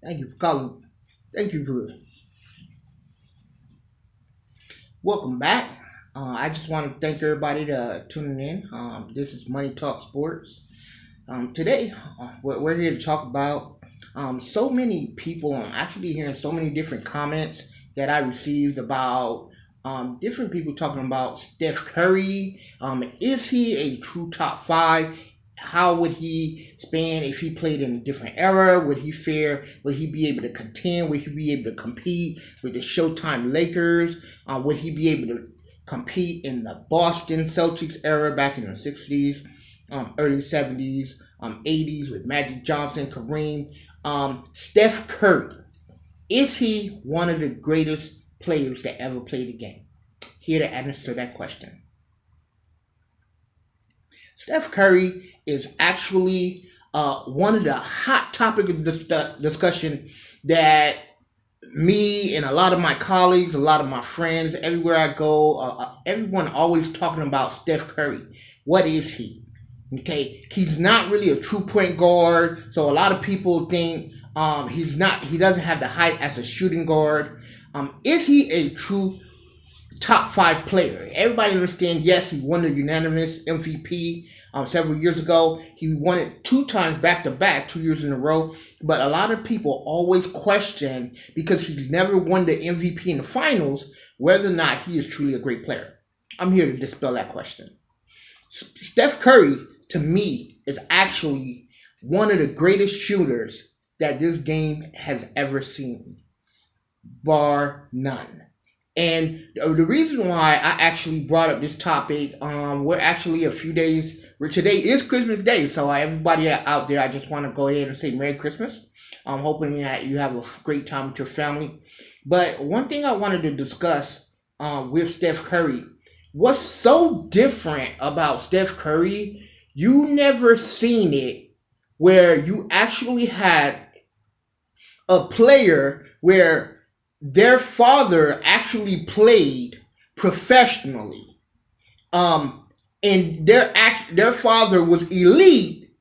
Thank you for calling. Thank you for welcome back. I just want to thank everybody to tuning in. This is Money Talk Sports. Today, we're here to talk about so many people. I'm actually hearing so many different comments that I received about different people talking about Steph Curry. Is he a true top five? How would he span if he played in a different era? Would he fare? Would he be able to contend? Would he be able to compete with the Showtime Lakers? Would he be able to compete in the Boston Celtics era back in the 60s, early 70s, 80s with Magic Johnson, Kareem? Steph Curry, is he one of the greatest players that ever played the game? Here to answer that question. Steph Curry is actually one of the hot topic of discussion that me and a lot of my colleagues, a lot of my friends, everywhere I go, everyone always talking about Steph Curry. What is he? Okay, he's not really a true point guard, so a lot of people think he doesn't have the height as a shooting guard. Is he a true top five player? Everybody understands, yes, he won the unanimous MVP several years ago. He won it 2 times back to back, 2 years in a row. But a lot of people always question, because he's never won the MVP in the finals, whether or not he is truly a great player. I'm here to dispel that question. Steph Curry, to me, is actually one of the greatest shooters that this game has ever seen, bar none. And the reason why I actually brought up this topic, we're actually a few days, today is Christmas Day, so everybody out there, I just want to go ahead and say Merry Christmas. I'm hoping that you have a great time with your family. But one thing I wanted to discuss with Steph Curry, what's so different about Steph Curry, you never seen it where you actually had a player where their father actually played professionally, and their father was elite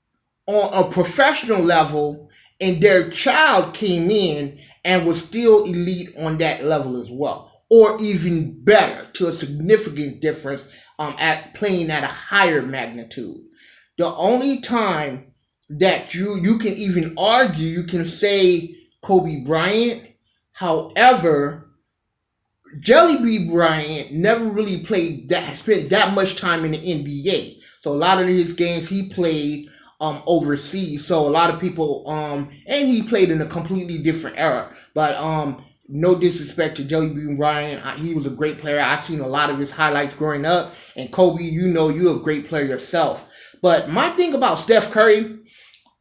on a professional level, and their child came in and was still elite on that level as well, or even better, to a significant difference, at playing at a higher magnitude. The only time that you can even argue, you can say Kobe Bryant. However, Jelly Bean Bryant never really spent that much time in the NBA. So a lot of his games he played overseas. So a lot of people and he played in a completely different era. But no disrespect to Jelly Bean Bryant, he was a great player. I've seen a lot of his highlights growing up. And Kobe, you're a great player yourself. But my thing about Steph Curry,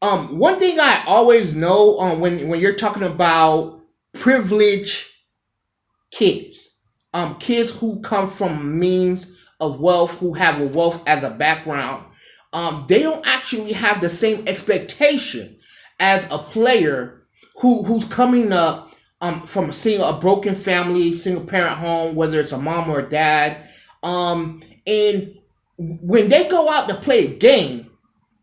one thing I always know when you're talking about privileged kids, kids who come from means of wealth, who have a wealth as a background, they don't actually have the same expectation as a player who's coming up from a broken family, single parent home, whether it's a mom or a dad, and when they go out to play a game,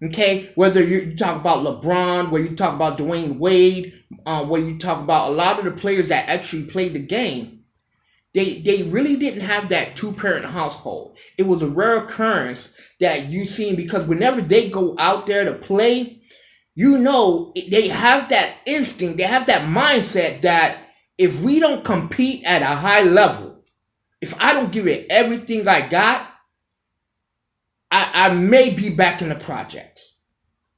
okay, whether you talk about LeBron, where you talk about Dwayne Wade, where you talk about a lot of the players that actually played the game, they really didn't have that two-parent household. It was a rare occurrence that you seen, because whenever they go out there to play, they have that instinct, they have that mindset that if we don't compete at a high level, if I don't give it everything I got, I may be back in the projects.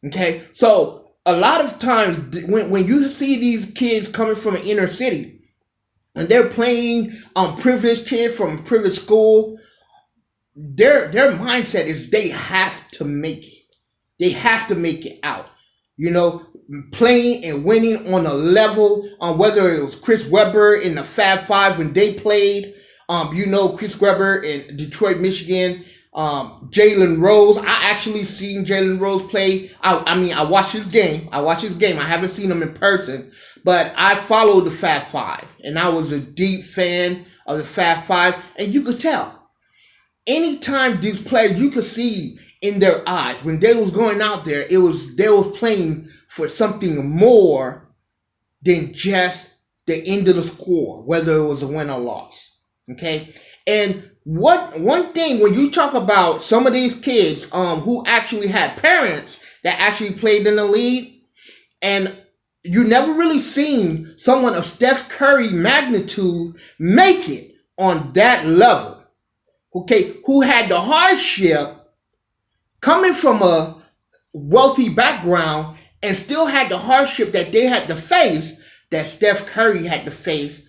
Okay, so a lot of times when you see these kids coming from an inner city and they're playing privileged kids from a privileged school, their mindset is they have to make it. They have to make it out. Playing and winning on a level, whether it was Chris Webber in the Fab Five when they played, Chris Webber in Detroit, Michigan. Jalen Rose, I actually seen Jalen Rose play. I watched his game. I haven't seen him in person, but I followed the Fab Five, and I was a deep fan of the Fab Five, and you could tell. Anytime these players, you could see in their eyes when they was going out there, they was playing for something more than just the end of the score, whether it was a win or loss. Okay, and one thing when you talk about some of these kids who actually had parents that actually played in the league, and you never really seen someone of Steph Curry magnitude make it on that level. Okay, who had the hardship coming from a wealthy background and still had the hardship that they had to face, that Steph Curry had to face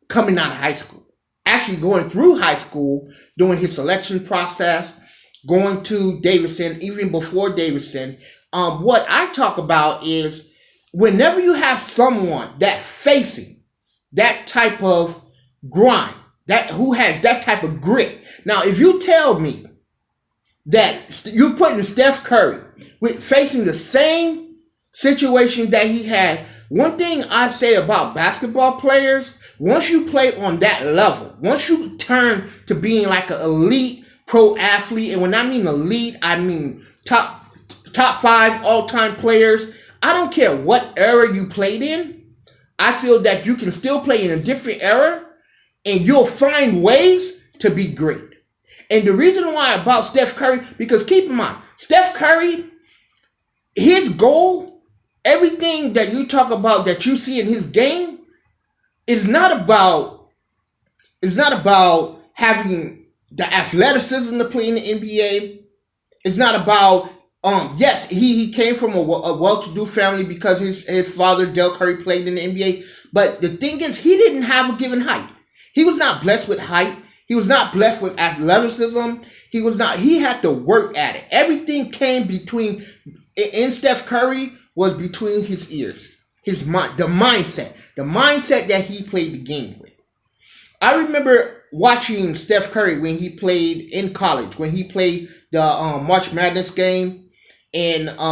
coming out of high school. Actually going through high school, doing his selection process, going to Davidson, even before Davidson. What I talk about is whenever you have someone that's facing that type of grind, that who has that type of grit. Now, if you tell me that you're putting Steph Curry with facing the same situation that he had, one thing I say about basketball players, once you play on that level, once you turn to being like an elite pro athlete, and when I mean elite, I mean top 5 all-time players, I don't care what era you played in, I feel that you can still play in a different era and you'll find ways to be great. And the reason why about Steph Curry, because keep in mind, Steph Curry, his goal, everything that you talk about that you see in his game is not about having the athleticism to play in the NBA. It's not about yes, he came from a well-to-do family because his father, Del Curry, played in the NBA. But the thing is, he didn't have a given height. He was not blessed with height. He was not blessed with athleticism. He had to work at it. Everything came in Steph Curry was between his ears. His mind, the mindset that he played the game with. I remember watching Steph Curry when he played in college, when he played the March Madness game, and